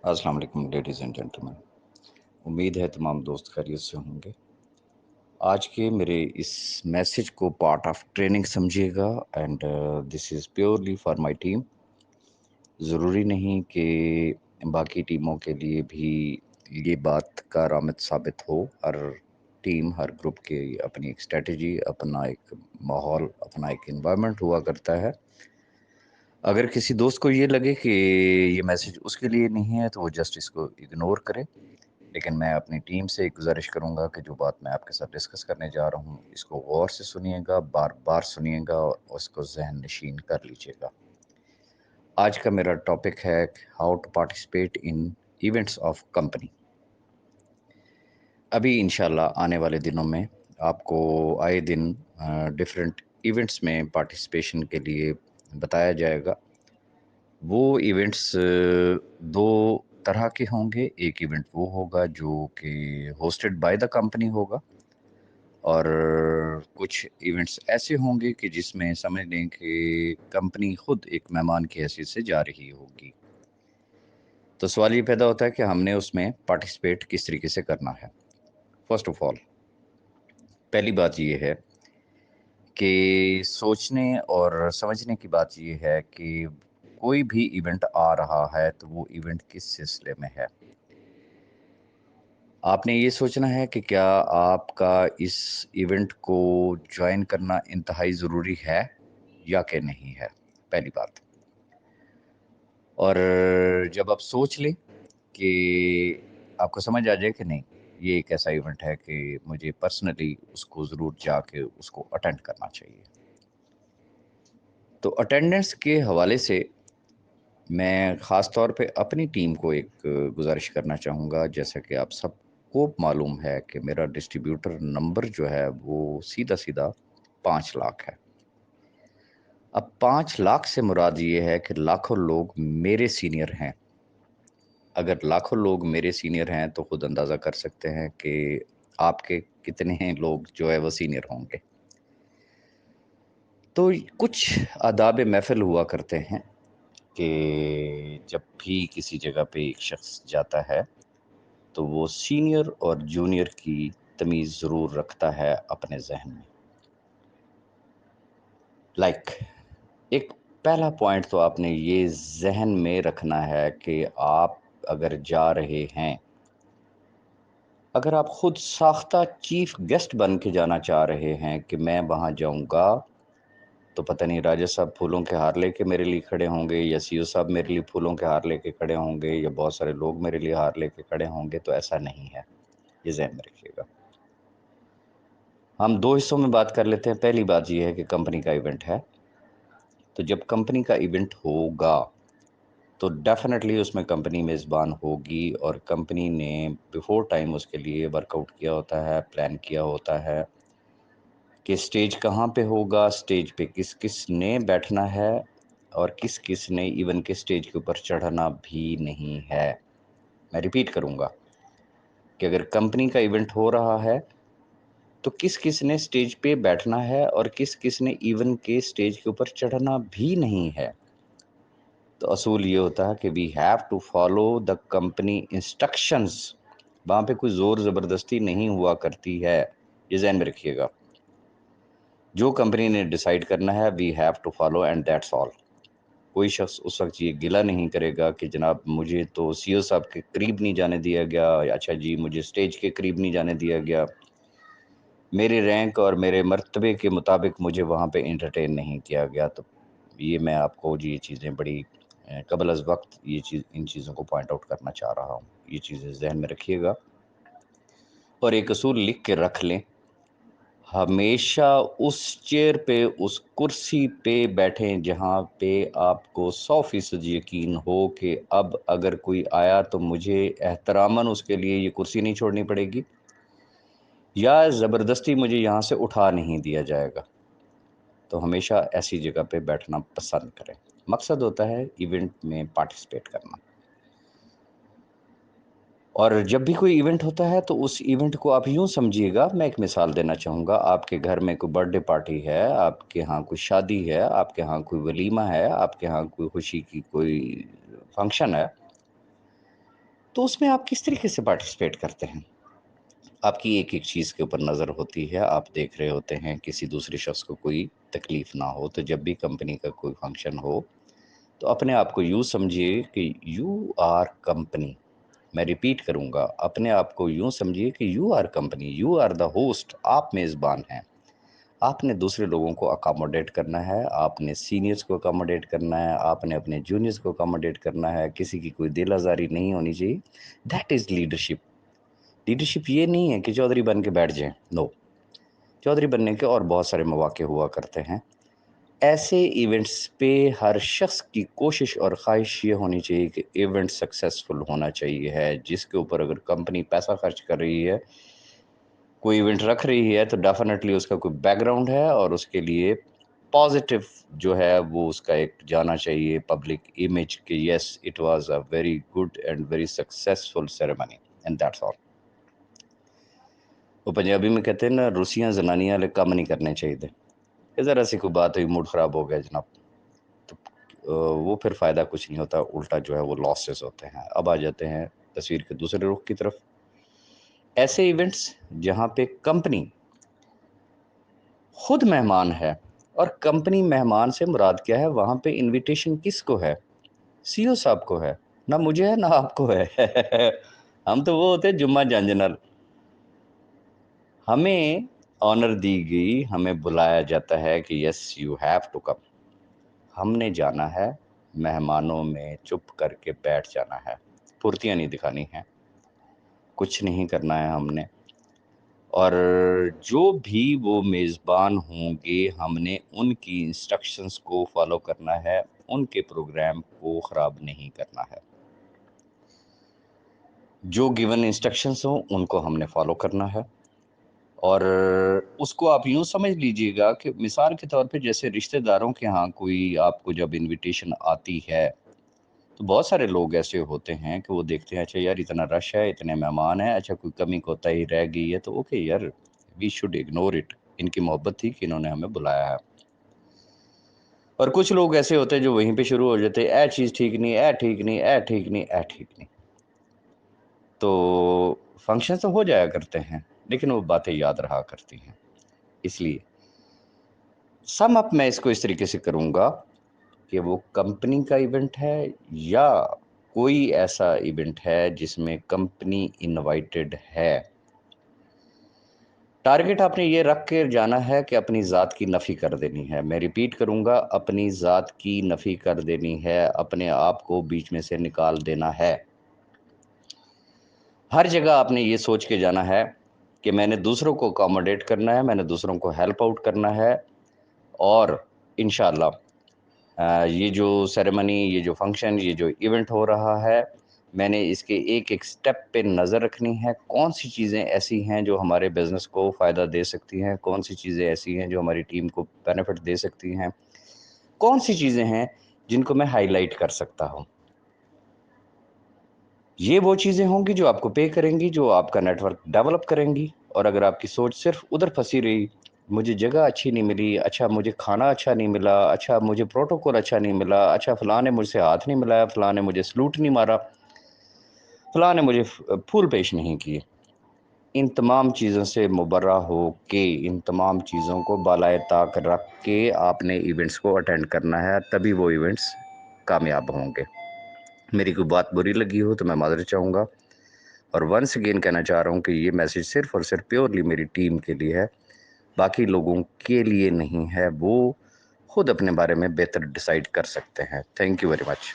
अस्सलाम वालेकुम ladies and gentleman. उम्मीद है तमाम दोस्त खैरियत से होंगे। आज के मेरे इस मैसेज को पार्ट ऑफ ट्रेनिंग समझिएगा and this is purely for my team. ज़रूरी नहीं कि बाकी टीमों के लिए भी ये बात कारआमद साबित हो। हर टीम, हर ग्रुप की अपनी एक स्ट्रैटेजी, अपना एक माहौल, अपना एक एनवायरनमेंट हुआ करता है। अगर किसी दोस्त को ये लगे कि ये मैसेज उसके लिए नहीं है, तो वो जस्ट इसको इग्नोर करे। लेकिन मैं अपनी टीम से एक गुज़ारिश करूँगा कि जो बात मैं आपके साथ डिस्कस करने जा रहा हूँ, इसको गौर से सुनिएगा, बार-बार सुनिएगा और उसको ज़हन नशीन कर लीजिएगा। आज का मेरा टॉपिक है how to participate in events of company. अभी इंशाल्लाह आने वाले दिनों में आपको आए दिन डिफरेंट इवेंट्स में पार्टिसिपेशन के लिए बताया जाएगा। वो इवेंट्स 2 तरह के होंगे। एक इवेंट वो होगा जो कि होस्टेड बाय द कंपनी होगा और कुछ इवेंट्स ऐसे होंगे कि जिसमें समझ लें कि कंपनी खुद एक मेहमान की हैसियत से जा रही होगी। तो सवाल ये पैदा होता है कि हमने उसमें पार्टिसिपेट किस तरीके से करना है। फर्स्ट ऑफ ऑल, पहली बात ये है कि सोचने और समझने की बात ये है कि कोई भी इवेंट आ रहा है तो वो इवेंट किस सिलसिले में है। आपने ये सोचना है कि क्या आपका इस इवेंट को जॉइन करना इंतहाई ज़रूरी है या कि नहीं है, पहली बात। और जब आप सोच लें कि आपको समझ आ जाए कि नहीं, ये एक ऐसा इवेंट है कि मुझे पर्सनली उसको ज़रूर जाके उसको अटेंड करना चाहिए। तो अटेंडेंस के हवाले से मैं ख़ास तौर पे अपनी टीम को एक गुज़ारिश करना चाहूँगा। जैसा कि आप सबको मालूम है कि मेरा डिस्ट्रीब्यूटर नंबर जो है वो सीधा-सीधा 5 लाख है। अब 5 लाख से मुराद ये है कि लाखों लोग मेरे सीनियर हैं। अगर लाखों लोग मेरे सीनियर हैं तो खुद अंदाज़ा कर सकते हैं कि आपके कितने लोग जो है वो सीनियर होंगे। तो कुछ आदाब महफ़िल हुआ करते हैं कि जब भी किसी जगह पे एक शख़्स जाता है तो वो सीनियर और जूनियर की तमीज़ ज़रूर रखता है अपने ज़हन में। लाइक एक पहला पॉइंट तो आपने ये ज़हन में रखना है कि आप अगर जा रहे हैं, अगर आप खुद साख्ता चीफ़ गेस्ट बन के जाना चाह रहे हैं कि मैं वहाँ जाऊँगा, तो पता नहीं राजा साहब फूलों के हार लेके मेरे लिए खड़े होंगे या सीईओ साहब मेरे लिए फूलों के हार लेके खड़े होंगे या बहुत सारे लोग मेरे लिए हार लेके खड़े होंगे, तो ऐसा नहीं है। ये ज़हन में रखिएगा। हम 2 हिस्सों में बात कर लेते हैं। पहली बात ये है कि कंपनी का इवेंट है, तो जब कंपनी का इवेंट होगा, तो डेफ़िनेटली उसमें कंपनी मेज़बान होगी और कंपनी ने बिफ़ोर टाइम उसके लिए वर्कआउट किया होता है, प्लान किया होता है कि स्टेज कहाँ पे होगा, स्टेज पे किस-किस ने बैठना है और किस-किस ने इवन के स्टेज के ऊपर चढ़ना भी नहीं है। मैं रिपीट करूँगा कि अगर कंपनी का इवेंट हो रहा है तो किस-किस ने स्टेज पे बैठना है और किस-किस ने इवन के स्टेज के ऊपर चढ़ना भी नहीं है। तो असूल ये होता है कि we have to follow the company instructions. वहाँ पे कोई ज़ोर ज़बरदस्ती नहीं हुआ करती है, ये ज़हन में रखिएगा। जो कंपनी ने डिसाइड करना है we have to follow and that's all. कोई शख्स उस वक़्त ये गिला नहीं करेगा कि जनाब मुझे तो सीईओ साहब के करीब नहीं जाने दिया गया, अच्छा जी मुझे स्टेज के करीब नहीं जाने दिया गया। मेरे रैंक और मेरे मर्तबे के मुताबिक मुझे वहाँ पे एंटरटेन नहीं किया गया। तो ये मैं आपको जी ये चीज़ें बड़ी क़बल अज़ वक़्त ये चीज़ इन चीज़ों को पॉइंट आउट करना चाह रहा हूँ। ये चीज़ें ज़हन में रखिएगा और एक असूल लिख के रख लें, हमेशा उस चेयर पे, उस कुर्सी पे बैठें जहाँ पे आपको 100% यकीन हो कि अब अगर कोई आया तो मुझे एहतरामन उसके लिए ये कुर्सी नहीं छोड़नी पड़ेगी या ज़बरदस्ती मुझे यहाँ से उठा नहीं दिया जाएगा। तो हमेशा ऐसी जगह पे बैठना पसंद करें। मकसद होता है इवेंट में पार्टिसिपेट करना। और जब भी कोई इवेंट होता है तो उस इवेंट को आप यूँ समझिएगा, मैं एक मिसाल देना चाहूँगा, आपके घर में कोई बर्थडे पार्टी है, आपके यहाँ कोई शादी है, आपके यहाँ कोई वलीमा है, आपके यहाँ कोई खुशी की कोई फंक्शन है। تو اس میں آپ کس طریقے سے پارٹیسپیٹ کرتے ہیں؟ آپ کی ایک ایک چیز کے اوپر نظر ہوتی ہے، آپ دیکھ رہے ہوتے ہیں کسی دوسرے شخص کو کوئی تکلیف نہ ہو. تو جب بھی کمپنی کا کوئی فنکشن ہو تو اپنے آپ کو یوں سمجھیے کہ یو آر کمپنی. میں ریپیٹ کروں گا، اپنے آپ کو یوں سمجھیے کہ you are company, you are the host, آپ میزبان ہیں. آپ نے دوسرے لوگوں کو اکاموڈیٹ کرنا ہے، آپ نے سینئرز کو اکاموڈیٹ کرنا ہے، آپ نے اپنے جونیئرز کو اکاموڈیٹ کرنا ہے. کسی کی کوئی دل آزاری نہیں ہونی چاہیے. That is leadership. لیڈرشپ یہ نہیں ہے کہ چودھری بن کے بیٹھ جائیں. نو. چودھری بننے کے اور بہت سارے مواقع ہوا کرتے ہیں. ایسے ایونٹس پہ ہر شخص کی کوشش اور خواہش یہ ہونی چاہیے کہ ایونٹ سکسیسفل ہونا چاہیے ہے. جس کے اوپر اگر کمپنی پیسہ خرچ کر رہی ہے، کوئی ایونٹ رکھ رہی ہے، تو ڈیفینیٹلی اس کا کوئی بیک گراؤنڈ ہے اور اس کے لیے پازیٹیو جو ہے وہ اس کا ایک جانا چاہیے پبلک امیج کہ yes it was a very good and very successful ceremony and that's all. وہ پنجابی میں کہتے ہیں نا، روسیاں زنانیاں والے کام نہیں کرنے چاہیے تھے کہ ذرا سی کوئی بات ہوئی موڈ خراب ہو گیا جناب، تو وہ پھر فائدہ کچھ نہیں ہوتا، الٹا جو ہے وہ لاسز ہوتے ہیں. اب آ جاتے ہیں تصویر کے دوسرے رخ کی طرف. ایسے ایونٹس جہاں پہ کمپنی خود مہمان ہے، اور کمپنی مہمان سے مراد کیا ہے؟ وہاں پہ انویٹیشن کس کو ہے؟ سی او صاحب کو ہے، نہ مجھے ہے نہ آپ کو ہے. ہم تو وہ ہوتے ہیں جمعہ جنجنل. ہمیں آنر دی گئی، ہمیں بلایا جاتا ہے کہ yes you have to come. ہم نے جانا ہے، مہمانوں میں چپ کر کے بیٹھ جانا ہے، پھرتیاں نہیں دکھانی ہیں، کچھ نہیں کرنا ہے ہم نے. اور جو بھی وہ میزبان ہوں گے ہم نے ان کی انسٹرکشنز کو فالو کرنا ہے، ان کے پروگرام کو خراب نہیں کرنا ہے. جو گیون انسٹرکشنز ہوں ان کو ہم نے فالو کرنا ہے. اور اس کو آپ یوں سمجھ لیجئے گا کہ مثال کے طور پہ جیسے رشتہ داروں کے ہاں کوئی آپ کو جب انویٹیشن آتی ہے تو بہت سارے لوگ ایسے ہوتے ہیں کہ وہ دیکھتے ہیں اچھا یار اتنا رش ہے، اتنے مہمان ہیں، اچھا کوئی کمی کوتاہی رہ گئی ہے تو اوکے یار وی شوڈ اگنور اٹ. ان کی محبت تھی کہ انہوں نے ہمیں بلایا ہے. اور کچھ لوگ ایسے ہوتے ہیں جو وہیں پہ شروع ہو جاتے ہیں، اے چیز ٹھیک نہیں، اے ٹھیک نہیں، اے ٹھیک نہیں، اے ٹھیک نہیں. تو فنکشن تو ہو جایا کرتے ہیں لیکن وہ باتیں یاد رہا کرتی ہیں. اس لیے سم اپ میں اس کو اس طریقے سے کروں گا کہ وہ کمپنی کا ایونٹ ہے یا کوئی ایسا ایونٹ ہے جس میں کمپنی انوائٹڈ ہے. ٹارگٹ آپ نے یہ رکھ کے جانا ہے کہ اپنی ذات کی نفی کر دینی ہے. میں ریپیٹ کروں گا، اپنی ذات کی نفی کر دینی ہے، اپنے آپ کو بیچ میں سے نکال دینا ہے. ہر جگہ آپ نے یہ سوچ کے جانا ہے کہ میں نے دوسروں کو اکاموڈیٹ کرنا ہے، میں نے دوسروں کو ہیلپ آؤٹ کرنا ہے. اور انشاءاللہ یہ جو سیریمنی، یہ جو فنکشن، یہ جو ایونٹ ہو رہا ہے، میں نے اس کے ایک ایک سٹیپ پہ نظر رکھنی ہے. کون سی چیزیں ایسی ہیں جو ہمارے بزنس کو فائدہ دے سکتی ہیں، کون سی چیزیں ایسی ہیں جو ہماری ٹیم کو بینیفٹ دے سکتی ہیں، کون سی چیزیں ہیں جن کو میں ہائی لائٹ کر سکتا ہوں. یہ وہ چیزیں ہوں گی جو آپ کو پے کریں گی، جو آپ کا نیٹ ورک ڈیولپ کریں گی. اور اگر آپ کی سوچ صرف ادھر پھنسی رہی، مجھے جگہ اچھی نہیں ملی، اچھا مجھے کھانا اچھا نہیں ملا، اچھا مجھے پروٹوکول اچھا نہیں ملا، اچھا فلاں نے مجھ سے ہاتھ نہیں ملایا، فلاں نے مجھے سلوٹ نہیں مارا، فلاں نے مجھے پھول پیش نہیں کیے، ان تمام چیزوں سے مبرہ ہو کے، ان تمام چیزوں کو بالائے طاق رکھ کے آپ نے ایونٹس کو اٹینڈ کرنا ہے، تبھی وہ ایونٹس کامیاب ہوں گے. میری کوئی بات بری لگی ہو تو میں معذرت چاہوں گا. اور ونس اگین کہنا چاہ رہا ہوں کہ یہ میسیج صرف اور صرف پیورلی میری ٹیم کے لیے ہے، باقی لوگوں کے لیے نہیں ہے. وہ خود اپنے بارے میں بہتر ڈیسائیڈ کر سکتے ہیں. Thank you very much.